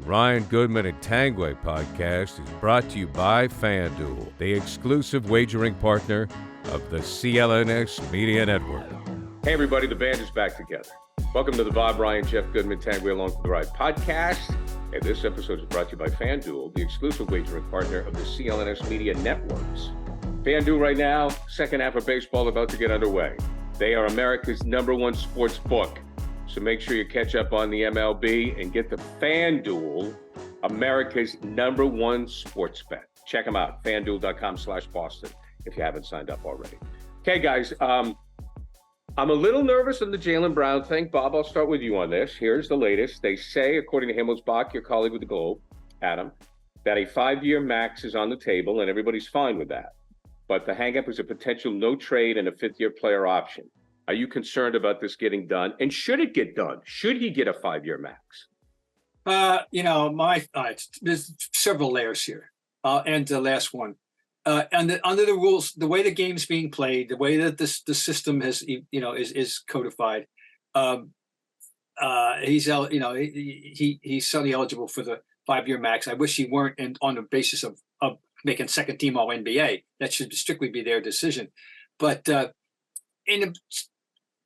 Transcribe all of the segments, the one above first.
The Ryan Goodman and Tanguay podcast is brought to you by FanDuel, the exclusive wagering partner of the CLNS Media Network. Hey everybody, the band is back together. Welcome to the Bob, Ryan, Jeff Goodman, Tanguay Along for the Ride podcast. And this episode is brought to you by FanDuel, the exclusive wagering partner of the CLNS Media Networks. FanDuel right now, second half of baseball about to get underway. They are America's #1 sports book. So make sure you catch up on the MLB and get the FanDuel, America's #1 sports bet. Check them out, FanDuel.com/Boston, if you haven't signed up already. Okay, guys, I'm a little nervous on the Jaylen Brown thing. Bob, I'll start with you on this. Here's the latest. They say, according to Himmelsbach, your colleague with the Globe, Adam, that a 5-year max is on the table, and everybody's fine with that. But the hang-up is a potential no trade and a 5th-year player option. Are you concerned about this getting done? And should it get done? Should he get a 5-year max? There's several layers here. And the last one. Under the rules, the way the game's being played, the way that the system has, is codified, he's certainly eligible for the 5-year max. I wish he weren't on the basis of making second team all NBA. That should strictly be their decision. But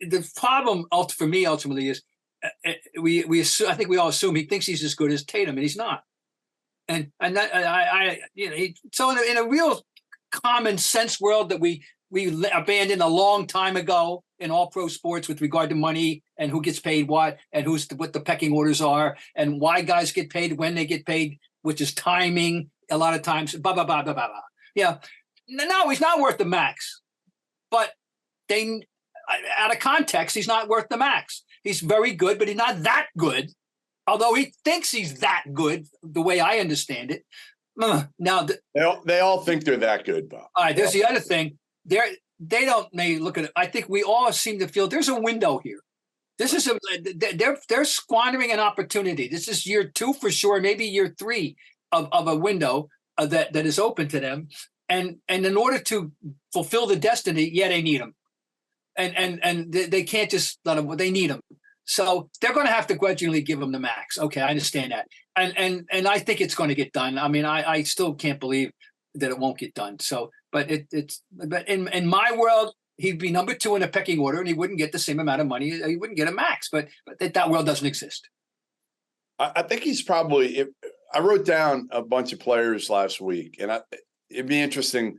the problem for me ultimately is we assume, I think we all assume he thinks he's as good as Tatum, and he's not. And that so in a real common sense world that we abandoned a long time ago in all pro sports with regard to money and who gets paid what and what the pecking orders are and why guys get paid when they get paid, which is timing a lot of times. Blah blah blah blah blah. Yeah, no, he's not worth the max, but out of context, he's not worth the max. He's very good, but he's not that good. Although he thinks he's that good, the way I understand it. Now they all think they're that good, Bob. All right, there's the other thing. They don't maybe look at it. I think we all seem to feel there's a window here. This is they're squandering an opportunity. This is year 2 for sure, maybe year 3 of a window that is open to them. And in order to fulfill the destiny, they need him. And they can't just let him. They need him. So they're going to have to grudgingly give him the max. Okay, I understand that. And I think it's going to get done. I mean, I still can't believe that it won't get done. So, but but in my world, he'd be number 2 in a pecking order, and he wouldn't get the same amount of money. He wouldn't get a max. But that world doesn't exist. I think he's probably. I wrote down a bunch of players last week, and it'd be interesting,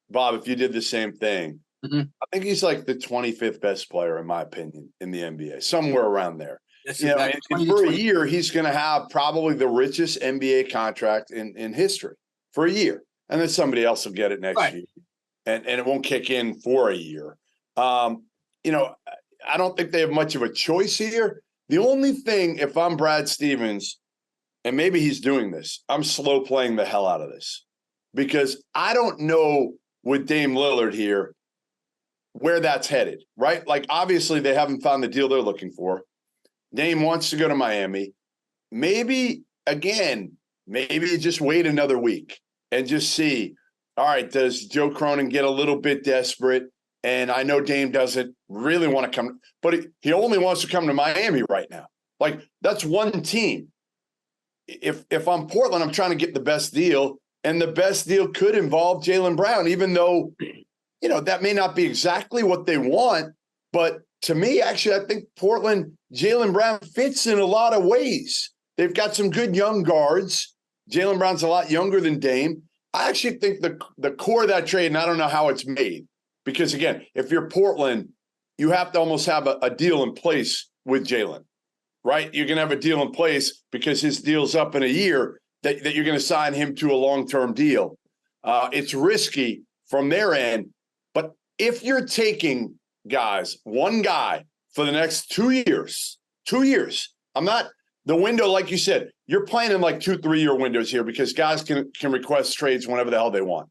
Bob, if you did the same thing. Mm-hmm. I think he's like the 25th best player, in my opinion, in the NBA, somewhere around there. And for a year, he's going to have probably the richest NBA contract in history for a year. And then somebody else will get it next year. And it won't kick in for a year. I don't think they have much of a choice here. The only thing, if I'm Brad Stevens, and maybe he's doing this, I'm slow playing the hell out of this. Because I don't know with Dame Lillard here where that's headed, right? Like, obviously, they haven't found the deal they're looking for. Dame wants to go to Miami. Maybe just wait another week and just see, all right, does Joe Cronin get a little bit desperate? And I know Dame doesn't really want to come, but he only wants to come to Miami right now. Like, that's one team. If I'm Portland, I'm trying to get the best deal, and the best deal could involve Jaylen Brown, even though – that may not be exactly what they want, but to me, actually, I think Portland, Jaylen Brown fits in a lot of ways. They've got some good young guards. Jaylen Brown's a lot younger than Dame. I actually think the core of that trade, and I don't know how it's made, because, again, if you're Portland, you have to almost have a deal in place with Jaylen, right? You're going to have a deal in place because his deal's up in a year that you're going to sign him to a long-term deal. It's risky from their end. But if you're taking one guy for the next 2 years, I'm not the window, like you said, you're playing in like 2-3 year windows here because guys can request trades whenever the hell they want.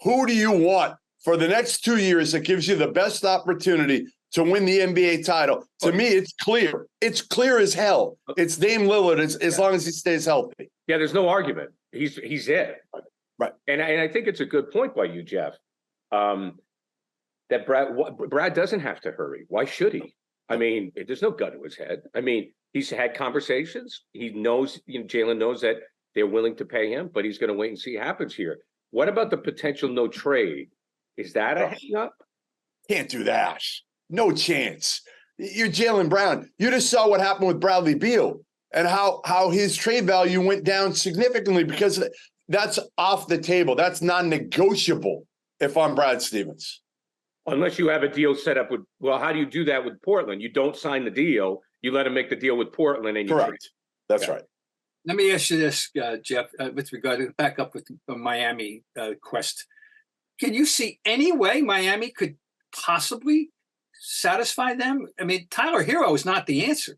Who do you want for the next 2 years that gives you the best opportunity to win the NBA title? To me, it's clear. It's clear as hell. It's Dame Lillard as long as he stays healthy. Yeah, there's no argument. He's it. Right. And I think it's a good point by you, Jeff. That Brad doesn't have to hurry. Why should he? I mean, there's no gun to his head. I mean, He's had conversations. He knows, Jaylen knows that they're willing to pay him, but he's going to wait and see what happens here. What about the potential no trade? Is that a hang up? Can't do that. No chance. You're Jaylen Brown. You just saw what happened with Bradley Beal and how his trade value went down significantly because that's off the table. That's non-negotiable if I'm Brad Stevens. Unless you have a deal set up with, well, how do you do that with Portland? You don't sign the deal. You let him make the deal with Portland and you Correct. Trade. That's right. Let me ask you this, Jeff, with regard to back up with the Miami quest. Can you see any way Miami could possibly satisfy them? I mean, Tyler Hero is not the answer.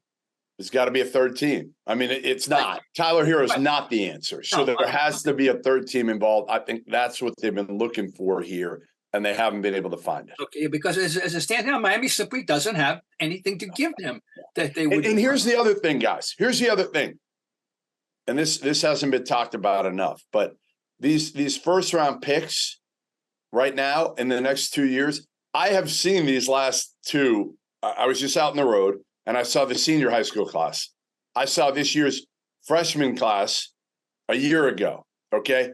There's got to be a third team. I mean, it's not. Tyler Hero is not the answer. So there has to be a third team involved. I think that's what they've been looking for here, and they haven't been able to find it. Okay, because as it stands now, Miami simply doesn't have anything to give them that they would. And here's the other thing, guys. Here's the other thing. And this hasn't been talked about enough, but these first round picks right now in the next 2 years, I have seen these last two. I was just out on the road and I saw the senior high school class. I saw this year's freshman class a year ago. Okay.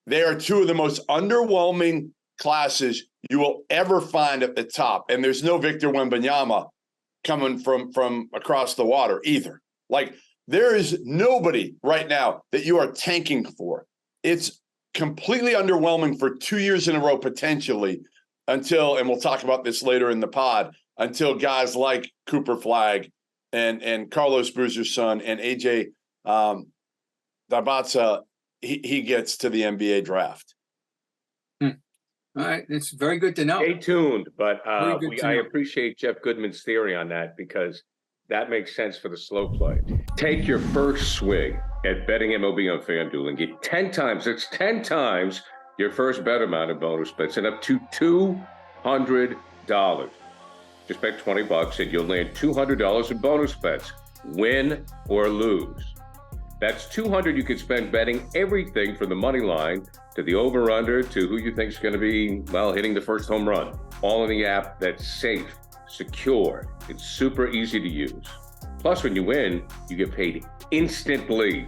They are two of the most underwhelming classes you will ever find at the top. And there's no Victor Wembanyama coming from across the water either. Like, there is nobody right now that you are tanking for. It's completely underwhelming for 2 years in a row, potentially, until, and we'll talk about this later in the pod, until guys like Cooper Flagg and Carlos Boozer's son and AJ Dybantsa, he gets to the NBA draft. All right. It's very good to know. Stay tuned, but I appreciate Jeff Goodman's theory on that because that makes sense for the slow play. Take your first swing at betting MLB on FanDuel and get 10 times, that's 10 times your first bet amount of bonus bets and up to $200. Just bet $20 and you'll land $200 in bonus bets, win or lose. That's $200 you could spend betting everything from the money line to the over-under to who you think is going to be, well, hitting the first home run. All in the app that's safe, secure, it's super easy to use. Plus, when you win, you get paid instantly.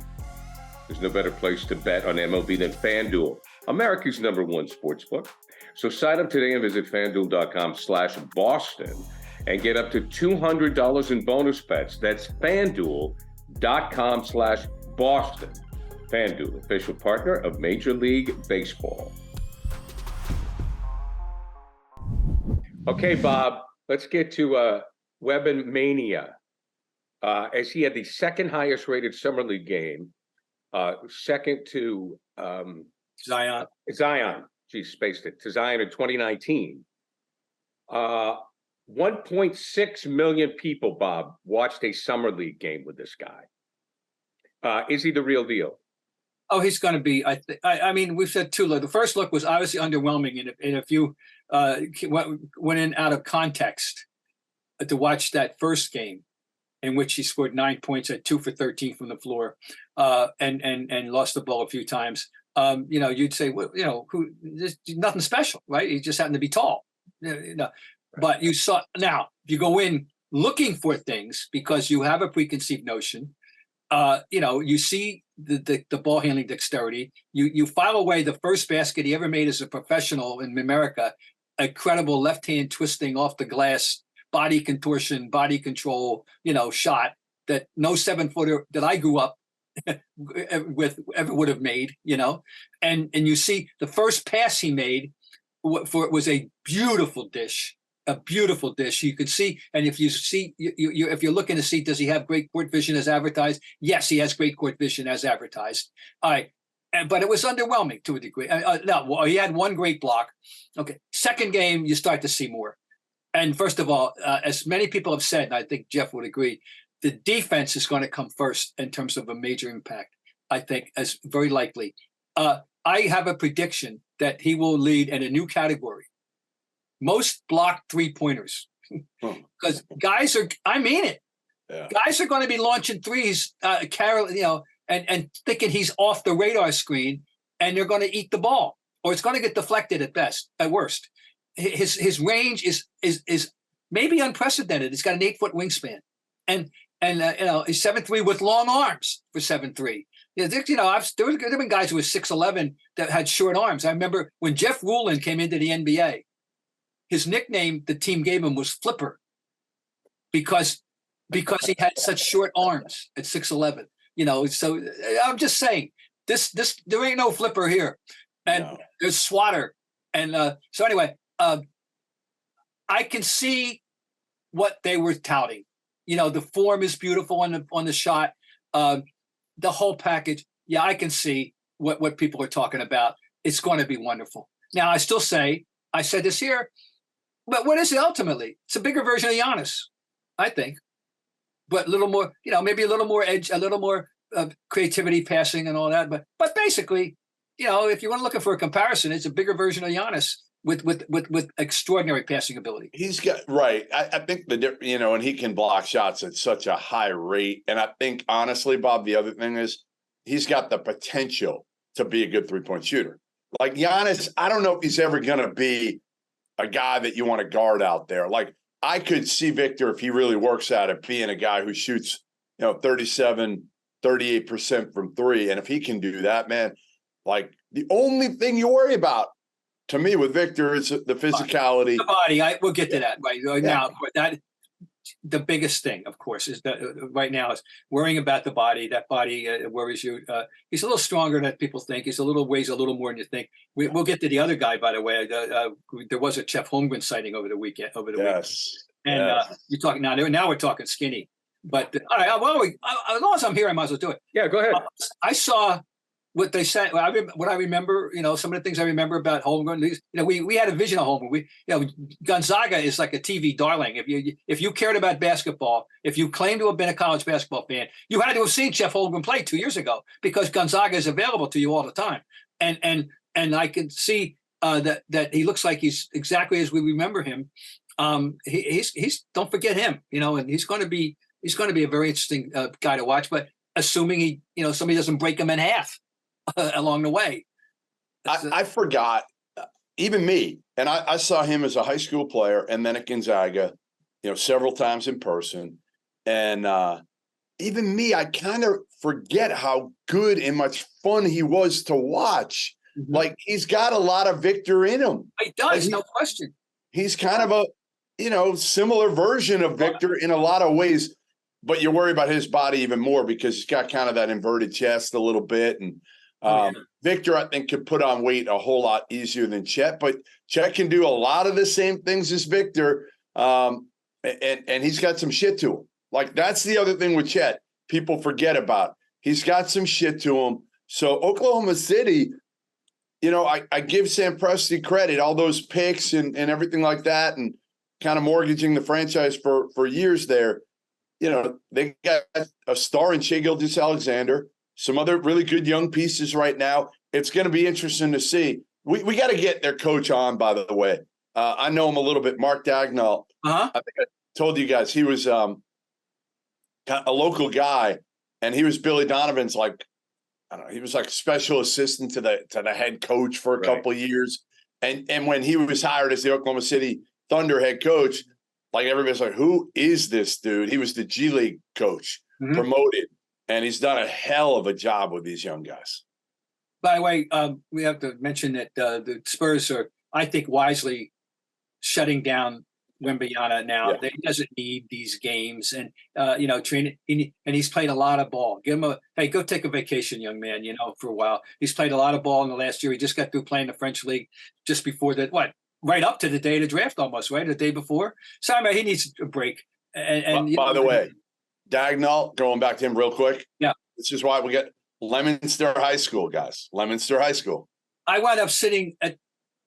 There's no better place to bet on MLB than FanDuel, America's #1 sportsbook. So sign up today and visit FanDuel.com/Boston and get up to $200 in bonus bets. That's FanDuel.com/Boston. FanDuel, official partner of Major League Baseball. Okay, Bob, let's get to Wembanyama. As he had the second highest rated summer league game, second to Zion. Geez, spaced it. To Zion in 2019. 1.6 million people, Bob, watched a summer league game with this guy. Is he the real deal? Oh, he's going to be. I mean, we've said two. The first look was obviously underwhelming, and if you went in out of context to watch that first game, in which he scored 9 points at 2 for 13 from the floor, and lost the ball a few times, you'd say, well, there's nothing special, right? He just happened to be tall, But you saw now you go in looking for things because you have a preconceived notion. You see the ball handling dexterity. You file away the first basket he ever made as a professional in America. Incredible left hand twisting off the glass, body contortion, body control, shot that no 7-footer that I grew up with ever would have made. And you see the first pass he made was a beautiful dish. A beautiful dish. You could see, and if you see, if you're looking to see, does he have great court vision as advertised? Yes, he has great court vision as advertised. All right, but it was underwhelming to a degree. He had one great block. Okay, second game, you start to see more. And first of all, as many people have said, and I think Jeff would agree, the defense is going to come first in terms of a major impact. I think as very likely. I have a prediction that he will lead in a new category. Most blocked 3-pointers, because guys are, I mean it. Yeah. Guys are going to be launching threes, and thinking he's off the radar screen, and they're going to eat the ball, or it's going to get deflected at best, at worst. His range is maybe unprecedented. He's got an 8-foot wingspan, and And he's 7'3" with long arms for 7'3". There have been guys who were 6'11" that had short arms. I remember when Jeff Rulin came into the NBA, his nickname the team gave him was Flipper, because he had such short arms at 6'11". So I'm just saying this there ain't no Flipper here, and there's Swatter, and so anyway, I can see what they were touting. The form is beautiful on the shot. The whole package. Yeah, I can see what people are talking about. It's going to be wonderful. Now, I still say, I said this here, but what is it ultimately? It's a bigger version of Giannis, I think, but a little more, maybe a little more edge, a little more creativity, passing, and all that. But basically, if you want to look for a comparison, it's a bigger version of Giannis with extraordinary passing ability. He's got right. I think and he can block shots at such a high rate. And I think honestly, Bob, the other thing is he's got the potential to be a good 3-point shooter. Like Giannis, I don't know if he's ever going to be a guy that you want to guard out there. Like I could see Victor, if he really works at it, being a guy who shoots, 37, 38% from three. And if he can do that, man, like the only thing you worry about to me with Victor is the physicality. The body. We'll get to that right now. That the biggest thing, of course, is that right now is worrying about the body. That body worries you. He's a little stronger than people think. Weighs a little more than you think. We'll get to the other guy, by the way. There was a Jeff Holmgren sighting over the weekend. And you're talking now. Now we're talking skinny. But all right. Well, as long as I'm here, I might as well do it. Yeah, go ahead. I saw what they said. What I remember, some of the things I remember about Holmgren. We had a vision of Holmgren. Gonzaga is like a TV darling. If you cared about basketball, if you claimed to have been a college basketball fan, you had to have seen Jeff Holmgren play 2 years ago, because Gonzaga is available to you all the time. And I can see that he looks like he's exactly as we remember him. He's don't forget him. And he's going to be a very interesting guy to watch. But assuming somebody doesn't break him in half along the way. I forgot, even me, and I saw him as a high school player and then at Gonzaga, several times in person. And even me, I kind of forget how good and much fun he was to watch. Mm-hmm. Like he's got a lot of Victor in him. He does, no question. He's kind of a, similar version of Victor in a lot of ways, but you worry about his body even more because he's got kind of that inverted chest a little bit. And Victor, I think, could put on weight a whole lot easier than Chet, but Chet can do a lot of the same things as Victor. And he's got some shit to him. Like that's the other thing with Chet people forget about. He's got some shit to him. So Oklahoma City, I give Sam Presti credit, all those picks and everything like that, and kind of mortgaging the franchise for years there. They got a star in Shai Gilgeous-Alexander, some other really good young pieces right now. It's going to be interesting to see. We got to get their coach on, by the way. I know him a little bit, Mark Dagnall. Uh-huh. I think I told you guys he was a local guy, and he was Billy Donovan's he was like special assistant to the head coach for a couple of years. And when he was hired as the Oklahoma City Thunder head coach, like everybody's like, who is this dude? He was the G League coach, promoted, and he's done a hell of a job with these young guys. By the way, we have to mention that the Spurs are, I think, wisely shutting down Wembanyama now. Yeah. He doesn't need these games, and training. And he's played a lot of ball. Give him go take a vacation, young man. For a while, he's played a lot of ball in the last year. He just got through playing the French league just before that. Right up to the day of the draft, almost right, the day before. So I mean, he needs a break. And by the way, Dagnall, going back to him real quick. Yeah, this is why we got Leominster High School, guys. Leominster High School. I wound up sitting at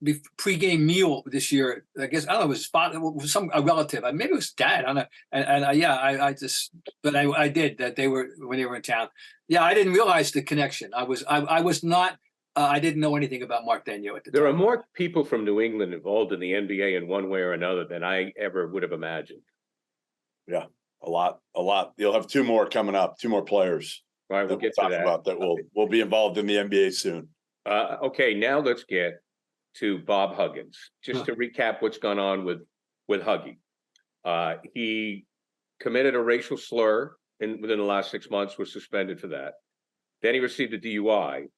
the pregame meal this year. I guess I don't know. It was a relative. Maybe it was dad. I don't know. And I did that. When they were in town. Yeah, I didn't realize the connection. I was not. I didn't know anything about Mark Daigneault at the time. There are more people from New England involved in the NBA in one way or another than I ever would have imagined. Yeah, a lot. You'll have two more coming up, two more players. All right, we'll get to that. About that. We'll be involved in the NBA soon. Okay, now let's get to Bob Huggins. Just to recap what's gone on with Huggy. He committed a racial slur within the last 6 months, was suspended for that. Then he received a DUI.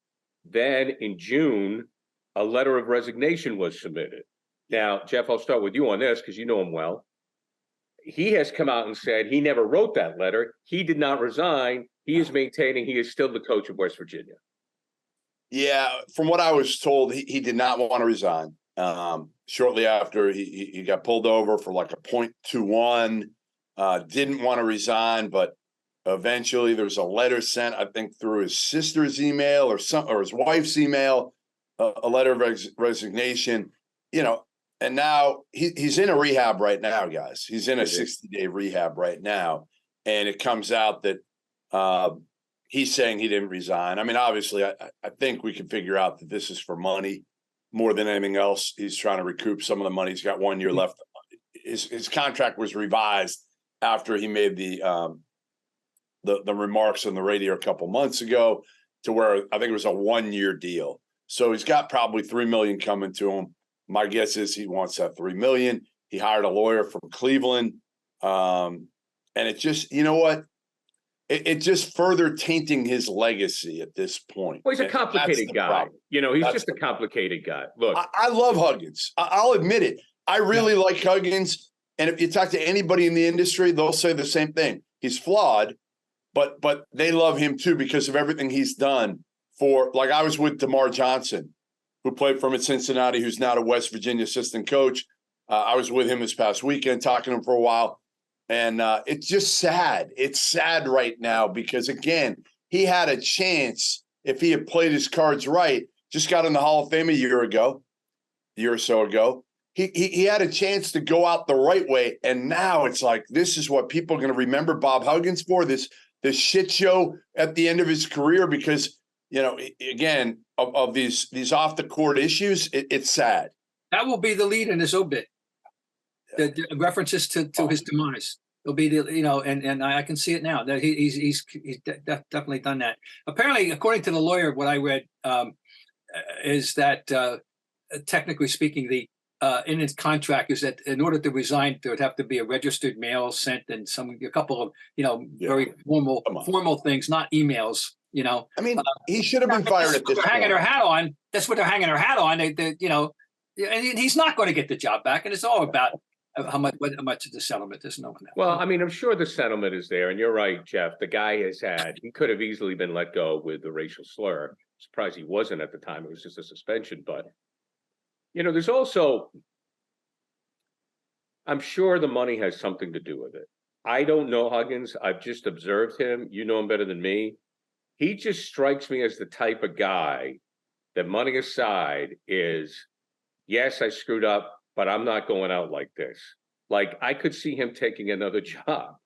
Then in June, a letter of resignation was submitted. Now, Jeff, I'll start with you on this because you know him well. He has come out and said he never wrote that letter. He did not resign. He is maintaining he is still the coach of West Virginia. Yeah, from what I was told, he did not want to resign. Shortly after, he got pulled over for like a .21, didn't want to resign, but eventually there was a letter sent, I think, through his sister's email or his wife's email, a letter of resignation, and now he's in a rehab right now, guys. He's in a 60-day rehab right now. And it comes out that he's saying he didn't resign. I mean, obviously, I think we can figure out that this is for money more than anything else. He's trying to recoup some of the money. He's got 1 year left. His contract was revised after he made the remarks on the radio a couple months ago to where I think it was a 1 year deal. So he's got probably $3 million coming to him. My guess is he wants that $3 million. He hired a lawyer from Cleveland. And it just, you know what? It just further tainting his legacy at this point. Well, he's a complicated guy. Problem. He's just a complicated guy. Look, I love Huggins. I'll admit it. I really like Huggins. And if you talk to anybody in the industry, they'll say the same thing. He's flawed, but they love him too because of everything he's done for, like I was with DeMar Johnson, who played for him at Cincinnati, who's now a West Virginia assistant coach. I was with him this past weekend, talking to him for a while. And it's just sad. It's sad right now because, again, he had a chance if he had played his cards right. Just got in the Hall of Fame a year or so ago. He had a chance to go out the right way. And now it's like, this is what people are going to remember Bob Huggins for, this shit show at the end of his career because, again, of these off-the-court issues, it's sad. That will be the lead in his obit. The references to his demise. It'll be and I can see it now that he's definitely done that. Apparently, according to the lawyer, what I read is that technically speaking, the in his contract is that in order to resign, there would have to be a registered mail sent and a couple of very formal things, not emails. I mean, he should have been fired at this point. Hanging their hat on. That's what they're hanging their hat on. And he's not going to get the job back, and it's all about. How much of the settlement? There's no one. Well, I mean, I'm sure the settlement is there, and you're right, Jeff. The guy he could have easily been let go with the racial slur. I'm surprised he wasn't at the time. It was just a suspension. But, there's also, I'm sure the money has something to do with it. I don't know Huggins. I've just observed him. You know him better than me. He just strikes me as the type of guy that, money aside, is, yes, I screwed up, but I'm not going out like this. Like, I could see him taking another job.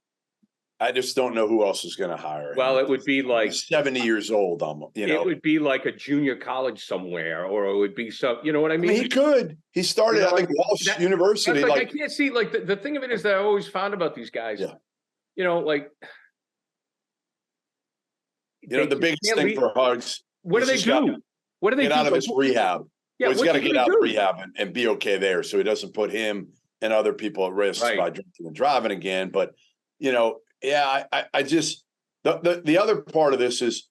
I just don't know who else is going to hire him. Well, it would be like he's 70 years old. It would be like a junior college somewhere, or it would be some. You know what I mean? He could. He started, I think, Walsh University. I can't see. Like the thing of it is that I always found about these guys. Yeah. The biggest thing for Hugs. What do they do? What do they get out of his rehab? Yeah, he's got to get out of rehab and be okay there, so he doesn't put him and other people at risk by drinking and driving again. But I just the other part of this is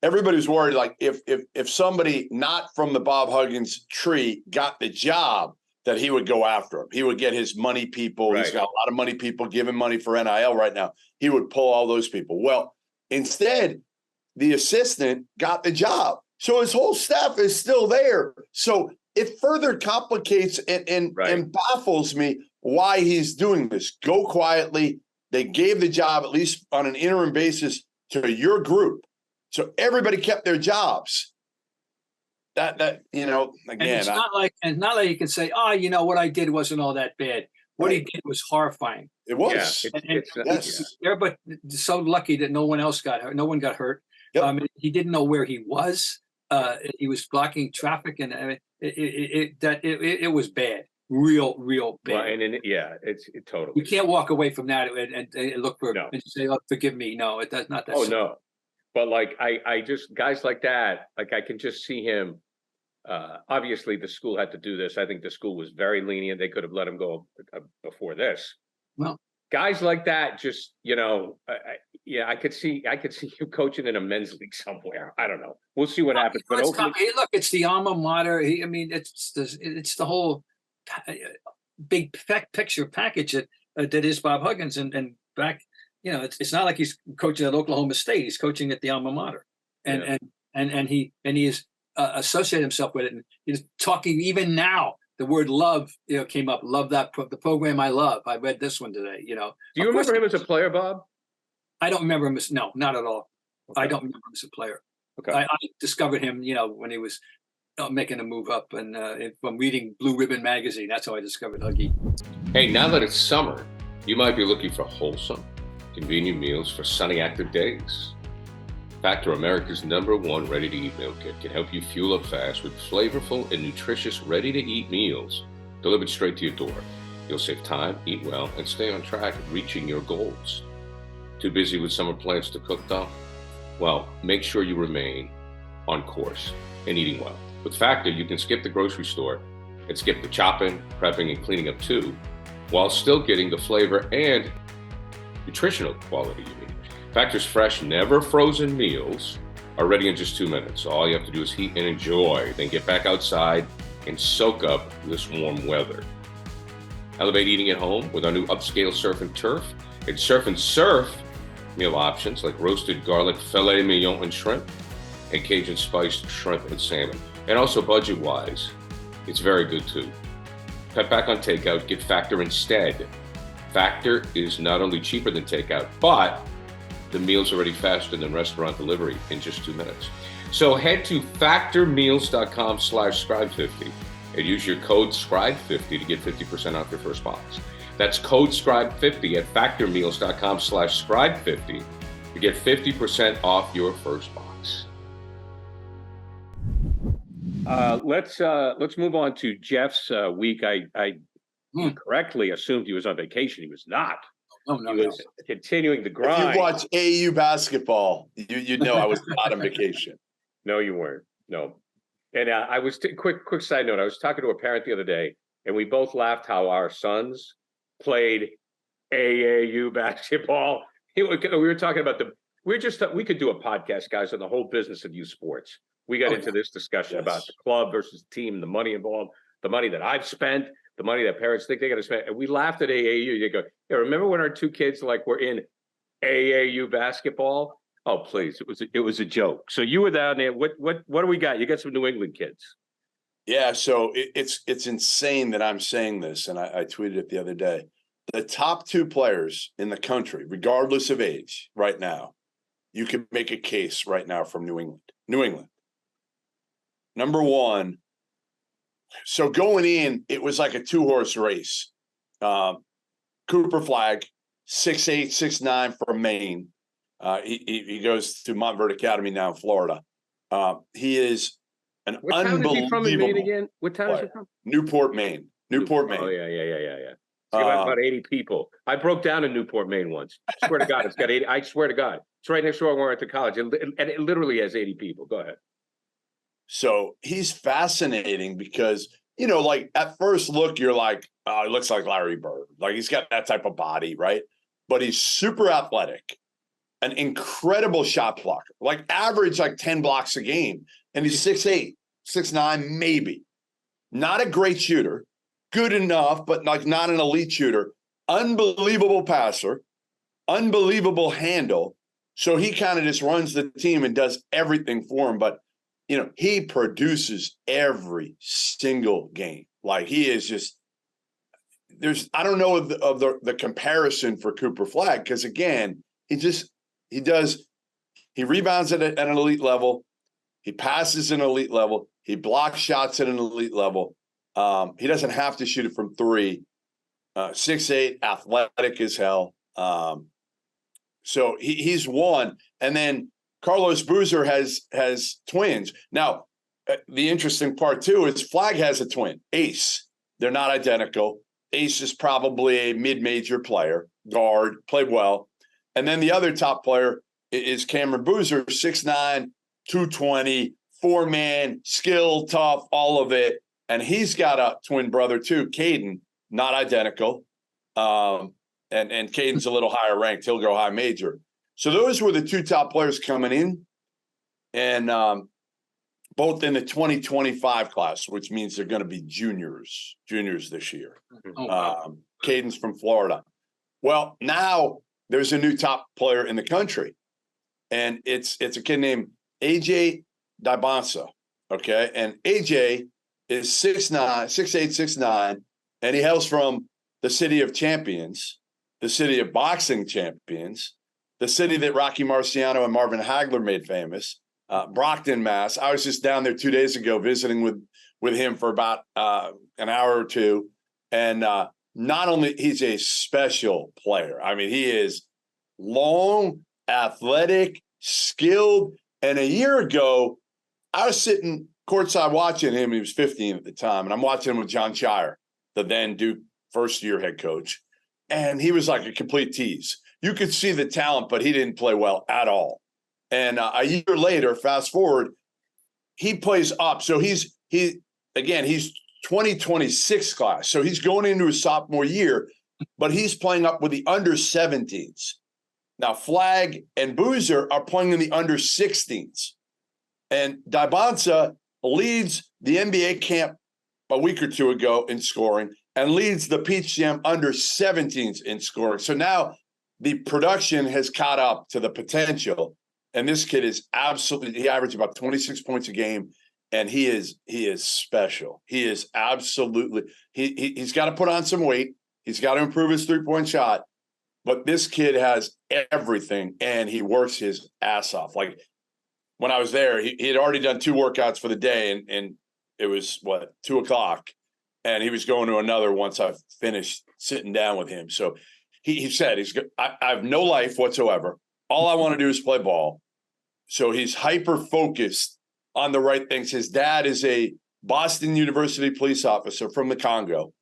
everybody's worried. Like if somebody not from the Bob Huggins tree got the job, that he would go after him. He would get his money people. Right. He's got a lot of money people giving money for NIL right now. He would pull all those people. Well, instead, the assistant got the job. So his whole staff is still there. So it further complicates and baffles me why he's doing this. Go quietly. They gave the job, at least on an interim basis, to your group. So everybody kept their jobs. Again. And it's not like you can say, what I did wasn't all that bad. What he did was horrifying. It was. Everybody so lucky that no one else got hurt. No one got hurt. Yep. He didn't know where he was. He was blocking traffic, and it was bad, real bad. Well, it's totally. You can't walk away from that and look for and say, "Oh, forgive me." No, it does not. That simple. No, but I just guys like that. Like I can just see him. Obviously, the school had to do this. I think the school was very lenient. They could have let him go before this. Well, guys like that, just, I could see you coaching in a men's league somewhere. I don't know. We'll see what happens. But hopefully, look, it's the alma mater. It's the whole big picture package that is Bob Huggins, and back. It's not like he's coaching at Oklahoma State. He's coaching at the alma mater, and he is associated himself with it. And he's talking even now. The word love, came up. Love the program I love. I read this one today. Do you remember him as a player, Bob? I don't remember him as not at all. Okay. I don't remember him as a player. Okay. I discovered him, when he was making a move up, and from reading Blue Ribbon magazine. That's how I discovered Huggy. Hey, now that it's summer, you might be looking for wholesome, convenient meals for sunny, active days. Factor, America's #1 ready-to-eat meal kit, can help you fuel up fast with flavorful and nutritious ready-to-eat meals delivered straight to your door. You'll save time, eat well, and stay on track at reaching your goals. Too busy with summer plans to cook, though? Well, make sure you remain on course and eating well. With Factor, you can skip the grocery store and skip the chopping, prepping, and cleaning up too, while still getting the flavor and nutritional quality you need. Factor's fresh, never frozen meals are ready in just 2 minutes. All you have to do is heat and enjoy, then get back outside and soak up this warm weather. Elevate eating at home with our new upscale surf and turf. It's surf and surf meal options like roasted garlic filet mignon and shrimp, and Cajun spiced shrimp and salmon. And also budget-wise, it's very good too. Cut back on takeout, get Factor instead. Factor is not only cheaper than takeout, but the meals are ready faster than restaurant delivery in just 2 minutes. So head to factormeals.com/scribe50 and use your code SCRIBE50 to get 50% off your first box. That's code SCRIBE50 at factormeals.com/scribe50 to get 50% off your first box. Let's move on to Jeff's week. I correctly assumed he was on vacation. He was not. He was continuing the grind. If you watch AAU basketball, you'd know I was not on vacation. No, you weren't. No. And I was quick side note. I was talking to a parent the other day, and we both laughed how our sons played AAU basketball. We were talking about we could do a podcast, guys, on the whole business of youth sports. We got into this discussion about the club versus the team, the money involved, the money that I've spent, the money that parents think they got to spend. And we laughed at AAU. You go, yeah, remember when our two kids were in AAU basketball? Oh, please. It was a joke. So you were down there. What do we got? You got some New England kids. Yeah. So it's insane that I'm saying this. And I tweeted it the other day. The top 2 players in the country, regardless of age right now, you can make a case right now from New England. Number 1. So going in, it was like a 2-horse race. Cooper Flagg, 6'8", 6'9" from Maine. He goes to Montverde Academy now in Florida. He is an unbelievable. What town is he from in Maine again? What town is he from? Newport, Maine. Newport, Maine. Oh, yeah. It's got about 80 people. I broke down in Newport, Maine once. I swear to God, it's got 80. I swear to God. It's right next door where I went to college. And it literally has 80 people. Go ahead. So he's fascinating because, at first look, you're like, oh, he looks like Larry Bird. Like he's got that type of body, right? But he's super athletic, an incredible shot blocker, average 10 blocks a game. And he's 6'8", 6'9", maybe. Not a great shooter. Good enough, but not an elite shooter. Unbelievable passer. Unbelievable handle. So he kind of just runs the team and does everything for him. But, he produces every single game. He is just I don't know of the comparison for Cooper Flagg because, again, he rebounds at an elite level. He passes at an elite level. He blocks shots at an elite level. He doesn't have to shoot it from 3. 6'8", athletic as hell. So he's one. And then Carlos Boozer has twins. Now, the interesting part, too, is Flagg has a twin, Ace. They're not identical. Ace is probably a mid-major player, guard, played well. And then the other top player is Cameron Boozer, 6'9", 220, 4-man, skill, tough, all of it. And he's got a twin brother, too, Caden, not identical. and Caden's a little higher ranked. He'll go high major. So those were the two top players coming in, and both in the 2025 class, which means they're going to be juniors this year. Oh, wow. Caden's from Florida. Well, now there's a new top player in the country, and it's a kid named AJ Dybantsa. Okay, and AJ is 6'9", 6'8", 6'9", and he hails from the city of champions, the city of boxing champions, the city that Rocky Marciano and Marvin Hagler made famous, Brockton, Mass. I was just down there 2 days ago visiting with him for about an hour or two, and not only he's a special player. I mean, he is long, athletic, skilled, and a year ago, I was sitting courtside watching him. He was 15 at the time, and I'm watching him with John Shire, the then Duke first-year head coach, and he was like a complete tease. You could see the talent, but he didn't play well at all. And a year later, fast forward, he plays up. So he's 2026 class. So he's going into his sophomore year, but he's playing up with the under 17s. Now, Flagg and Boozer are playing in the under 16s. And Dybantsa leads the NBA camp a week or two ago in scoring and leads the Peach Jam under 17s in scoring. So now the production has caught up to the potential. And this kid is absolutely, he averaged about 26 points a game. And he is special. He is absolutely, he's got to put on some weight. He's got to improve his 3-point shot. But this kid has everything, and he works his ass off. Like when I was there, he had already done 2 workouts for the day, and it was, 2 o'clock. And he was going to another once I finished sitting down with him. So he said, I have no life whatsoever. All I want to do is play ball. So he's hyper-focused on the right things. His dad is a Boston University police officer from the Congo.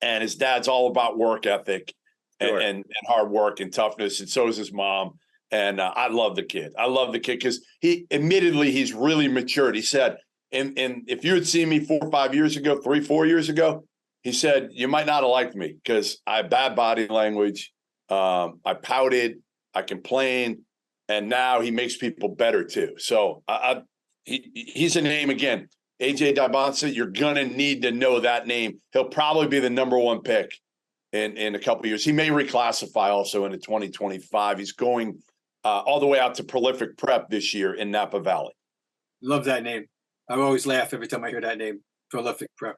And his dad's all about work ethic and hard work and toughness. And so is his mom. And I love the kid. I love the kid because he's really matured. He said, and if you had seen me 4 or 5 years ago, 3, 4 years ago, he said, you might not have liked me because I have bad body language. I pouted, I complained, and now he makes people better too. So he's a name again. AJ Dybantsa, you're going to need to know that name. He'll probably be the number 1 pick in a couple of years. He may reclassify also into 2025. He's going all the way out to Prolific Prep this year in Napa Valley. Love that name. I always laugh every time I hear that name, Prolific Prep.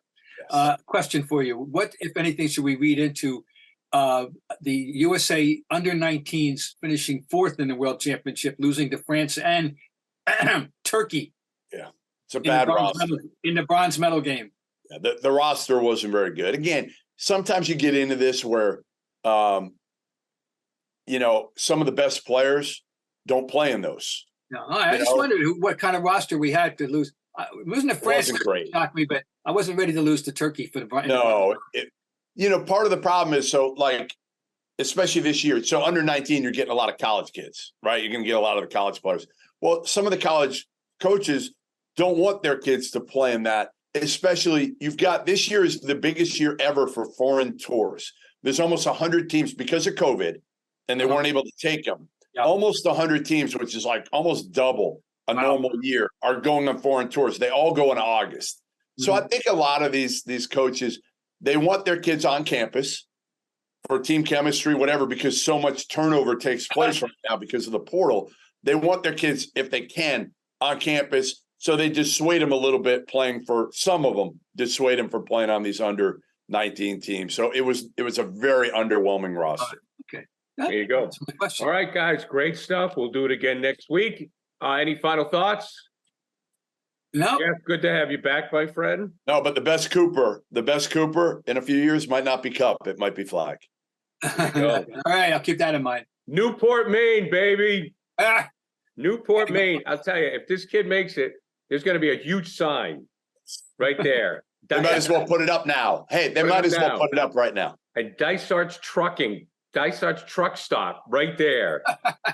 Yes. Question for you. What, if anything, should we read into the USA under-19s finishing 4th in the World Championship, losing to France and Turkey? Yeah, it's a bad roster. In the bronze medal game. Yeah, the roster wasn't very good. Again, sometimes you get into this where, some of the best players don't play in those. No, I just wondered what kind of roster we had to lose. Losing to France shocked me, but I wasn't ready to lose to Turkey for the. No, part of the problem is especially this year. So under 19, you're getting a lot of college kids, right? You're going to get a lot of the college players. Well, some of the college coaches don't want their kids to play in that. Especially, you've got this year is the biggest year ever for foreign tours. There's almost 100 teams because of COVID, and they weren't able to take them. Yep. Almost 100 teams, which is like almost double a normal year, are going on foreign tours. They all go in August. Mm-hmm. So I think a lot of these coaches, they want their kids on campus for team chemistry, whatever, because so much turnover takes place right now because of the portal. They want their kids, if they can, on campus. So they dissuade them a little bit playing for some of them, dissuade them from playing on these under 19 teams. So it was a very underwhelming roster. Okay. There you go. All right, guys, great stuff. We'll do it again next week. Any final thoughts? No. Yeah, good to have you back, my friend. No, but the best Cooper in a few years might not be Cup. It might be Flagg. All right, I'll keep that in mind. Newport, Maine, baby. Newport, Maine. I'll tell you, if this kid makes it, there's going to be a huge sign right there. They might as well put it up now. Hey, they might as well put it up right now. And Dysart's truck stop right there.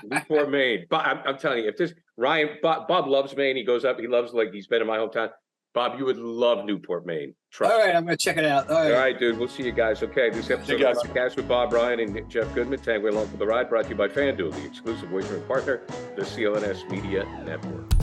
Newport, Maine. But I'm telling you, if this Bob loves Maine, he goes up, he loves, like, he's been in my hometown. Bob, you would love Newport, Maine. Trust All right, me. I'm going to check it out. All right. All right, dude. We'll see you guys. Okay, this episode of the podcast with Bob Ryan and Jeff Goodman, Tanguay along for the ride, brought to you by FanDuel, the exclusive wagering partner, the CLNS Media Network.